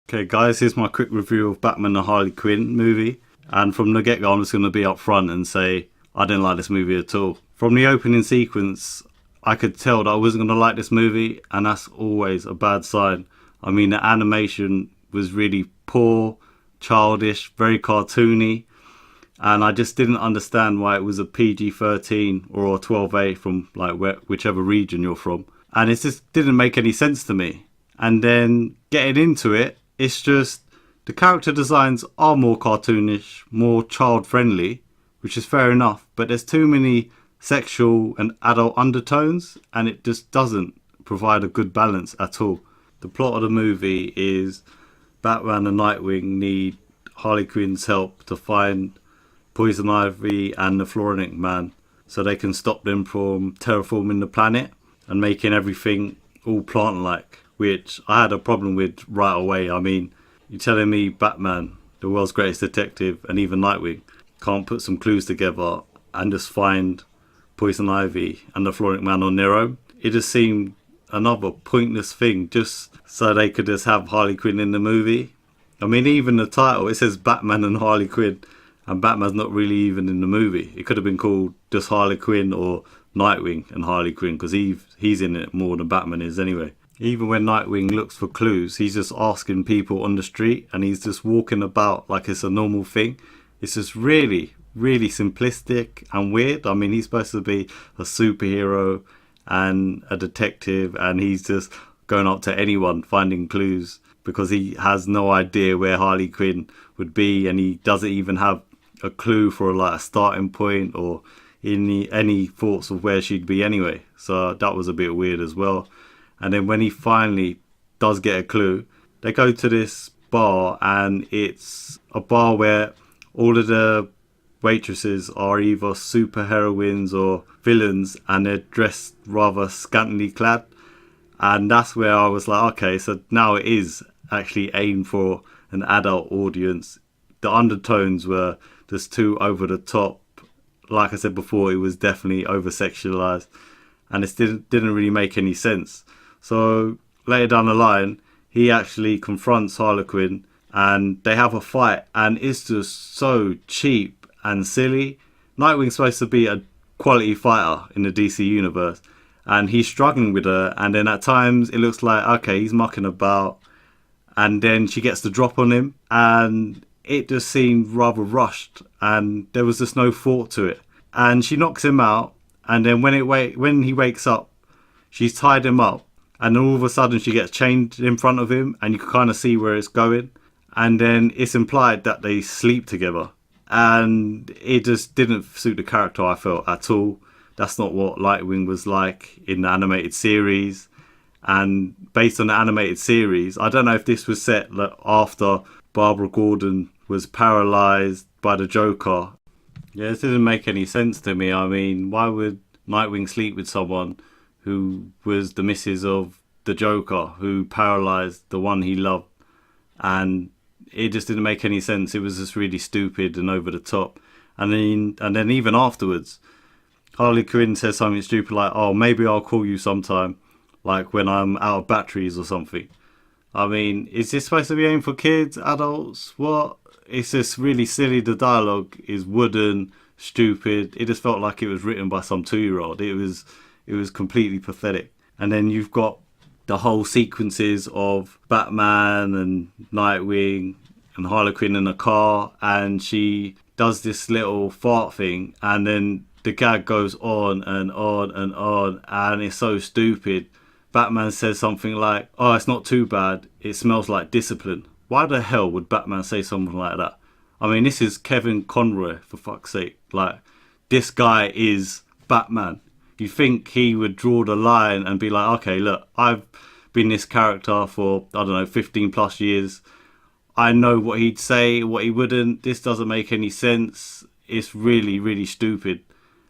Okay, guys, here's my quick review of Batman and Harley Quinn movie. And from the get go, I'm just going to be upfront and say I didn't like this movie at all. From the opening sequence, I could tell that I wasn't going to like this movie, and that's always a bad sign. I mean, the animation was really poor, childish, very cartoony, and I just didn't understand why it was a PG-13 or a 12A from whichever region you're from. And it just didn't make any sense to me. And then getting into it, it's just the character designs are more cartoonish, more child friendly, which is fair enough, but there's too many sexual and adult undertones, and it just doesn't provide a good balance at all. The plot of the movie is Batman and Nightwing need Harley Quinn's help to find Poison Ivy and the Floronic Man so they can stop them from terraforming the planet and making everything all plant-like, which I had a problem with right away. I mean, you're telling me Batman, the world's greatest detective, and even Nightwing can't put some clues together and just find Poison Ivy and the Floronic Man on their own? It just seemed another pointless thing just so they could just have Harley Quinn in the movie. I mean, even the title, it says Batman and Harley Quinn, and Batman's not really even in the movie. It could have been called just Harley Quinn or Nightwing and Harley Quinn, because he's in it more than Batman is anyway. Even when Nightwing looks for clues, he's just asking people on the street and he's just walking about like it's a normal thing. It's just really, really simplistic and weird. I mean, he's supposed to be a superhero and a detective, and he's just going up to anyone finding clues because he has no idea where Harley Quinn would be, and he doesn't even have a clue for a starting point or any thoughts of where she'd be anyway. So that was a bit weird as well. And then when he finally does get a clue, they go to this bar, and it's a bar where all of the waitresses are either super heroines or villains, and they're dressed rather scantily clad. And that's where I was like, okay, so now it is actually aimed for an adult audience. The undertones were just too over the top. Like I said before, it was definitely over sexualized, and it didn't really make any sense. So later down the line, he actually confronts Harlequin and they have a fight, and it's just so cheap and silly. Nightwing's supposed to be a quality fighter in the DC universe, and he's struggling with her, and then at times it looks like, okay, he's mucking about, and then she gets the drop on him, and it just seemed rather rushed, and there was just no thought to it. And she knocks him out, and then when he wakes up, she's tied him up, and then all of a sudden she gets chained in front of him, and you can kind of see where it's going. And then it's implied that they sleep together, and it just didn't suit the character, I felt, at all. That's not what Nightwing was like in the animated series. And based on the animated series, I don't know if this was set after Barbara Gordon was paralyzed by the Joker. Yeah, this didn't make any sense to me. I mean, why would Nightwing sleep with someone who was the missus of the Joker, who paralyzed the one he loved? And it just didn't make any sense. It was just really stupid and over the top. And then even afterwards, Harley Quinn says something stupid like, oh, maybe I'll call you sometime, like when I'm out of batteries or something. I mean, is this supposed to be aimed for kids, adults? What? It's just really silly. The dialogue is wooden, stupid. It just felt like it was written by some 2-year-old. It was completely pathetic. And then you've got the whole sequences of Batman and Nightwing and Harley Quinn in a car, and she does this little fart thing, and then the gag goes on and on and on, and it's so stupid. Batman says something like, oh, it's not too bad, it smells like discipline. Why the hell would Batman say something like that? I mean, this is Kevin Conroy, for fuck's sake. Like, this guy is Batman. You think he would draw the line and be like, okay, look, I've been this character for, 15 plus years. I know what he'd say, what he wouldn't. This doesn't make any sense. It's really, really stupid.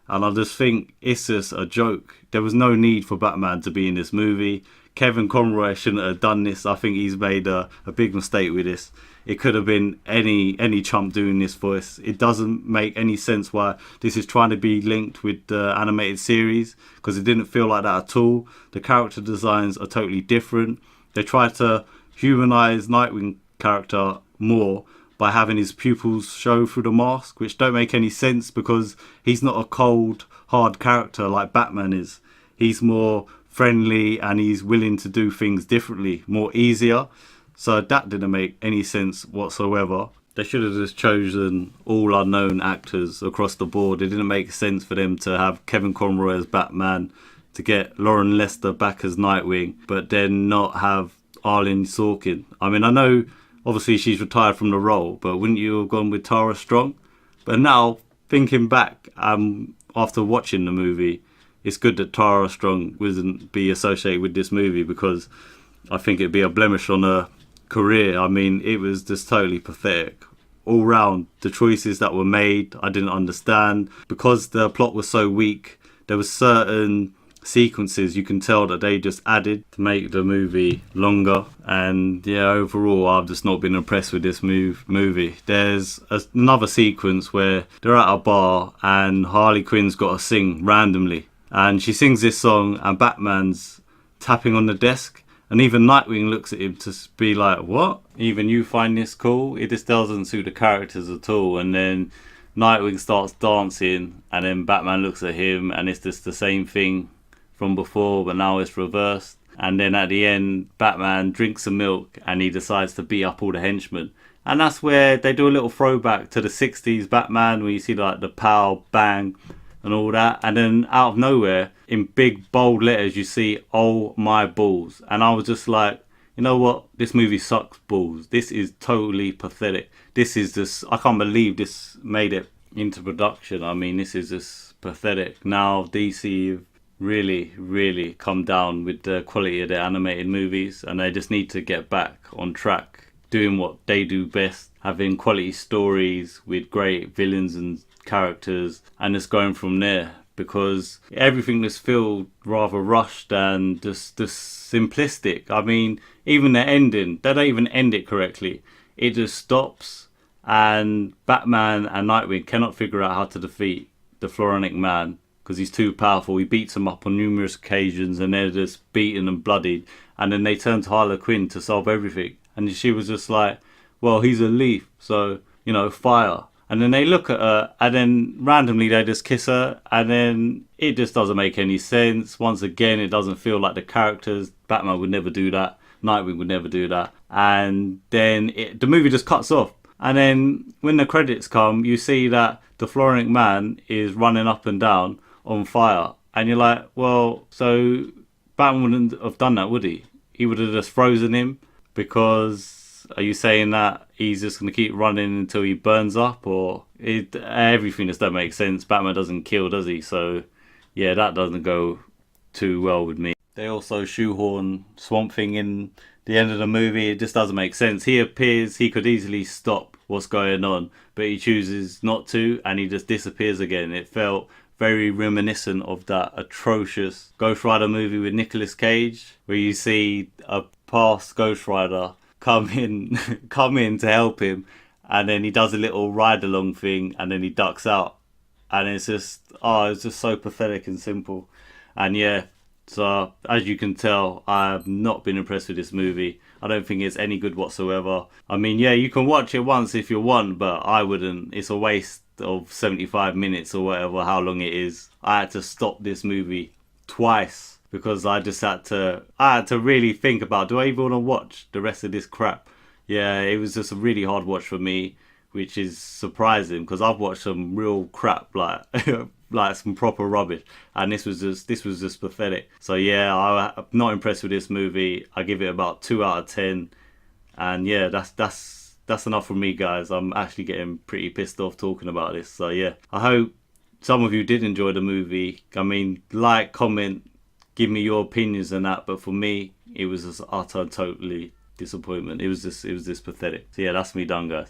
And I just think it's just a joke. There was no need for Batman to be in this movie. Kevin Conroy shouldn't have done this. I think he's made a big mistake with this. It could have been any chump doing this voice. It doesn't make any sense why this is trying to be linked with the animated series, because it didn't feel like that at all. The character designs are totally different. They try to humanize Nightwing character more by having his pupils show through the mask, which don't make any sense because he's not a cold, hard character like Batman is. He's more friendly and he's willing to do things differently, more easier. So that didn't make any sense whatsoever. They should have just chosen all unknown actors across the board. It didn't make sense for them to have Kevin Conroy as Batman, to get Lauren Lester back as Nightwing, but then not have Arlene Sorkin. I mean, I know obviously she's retired from the role, but wouldn't you have gone with Tara Strong? But now, thinking back, after watching the movie, it's good that Tara Strong wouldn't be associated with this movie because I think it'd be a blemish on her career. I mean, it was just totally pathetic. All round, the choices that were made, I didn't understand. Because the plot was so weak, there were certain sequences you can tell that they just added to make the movie longer. And yeah, overall, I've just not been impressed with this movie. There's another sequence where they're at a bar and Harley Quinn's got to sing randomly. And she sings this song and Batman's tapping on the desk. And even Nightwing looks at him to be like, what? Even you find this cool? It just doesn't suit the characters at all. And then Nightwing starts dancing and then Batman looks at him and it's just the same thing from before, but now it's reversed. And then at the end, Batman drinks some milk and he decides to beat up all the henchmen. And that's where they do a little throwback to the 60s Batman, where you see like the pow, bang, and all that. And then out of nowhere, in big bold letters, you see, "Oh my balls." And I was just like, you know what? This movie sucks balls. This is totally pathetic. This is just, I can't believe this made it into production. I mean, this is just pathetic. Now DC have really come down with the quality of their animated movies, and they just need to get back on track, doing what they do best, having quality stories with great villains and characters, and just going from there. Because everything just feels rather rushed and just simplistic. I mean, even the ending, they don't even end it correctly. It just stops, and Batman and Nightwing cannot figure out how to defeat the Floronic Man because he's too powerful. He beats them up on numerous occasions and they're just beaten and bloodied. And then they turn to Harley Quinn to solve everything. And she was just like, well, he's a leaf, so, you know, fire. And then they look at her and then randomly they just kiss her. And then it just doesn't make any sense. Once again, it doesn't feel like the characters. Batman would never do that. Nightwing would never do that. And then the movie just cuts off. And then when the credits come, you see that the Floronic Man is running up and down on fire. And you're like, well, so Batman wouldn't have done that, would he? He would have just frozen him. Because are you saying that he's just going to keep running until he burns up? Or everything just don't make sense. Batman doesn't kill, does he? So yeah, that doesn't go too well with me. They also shoehorn Swamp Thing in the end of the movie. It just doesn't make sense. He appears, he could easily stop what's going on, but he chooses not to, and he just disappears again. It felt very reminiscent of that atrocious Ghost Rider movie with Nicolas Cage, where you see a past Ghost Rider come in to help him, and then he does a little ride along thing, and then he ducks out, and it's just so pathetic and simple. And yeah, so as you can tell, I have not been impressed with this movie. I don't think it's any good whatsoever. I mean, yeah, you can watch it once if you want, but I wouldn't. It's a waste of 75 minutes or whatever, how long it is. I had to stop this movie twice because I had to really think about, do I even want to watch the rest of this crap? Yeah, it was just a really hard watch for me, which is surprising because I've watched some real crap, like like some proper rubbish, and this was just pathetic. So yeah, I'm not impressed with this movie. I give it about 2 out of 10, and yeah, that's enough from me, guys. I'm actually getting pretty pissed off talking about this. So yeah, I hope some of you did enjoy the movie. I mean, like, comment, give me your opinions on that. But for me, it was just utter, totally disappointment. It was just pathetic. So yeah, that's me done, guys.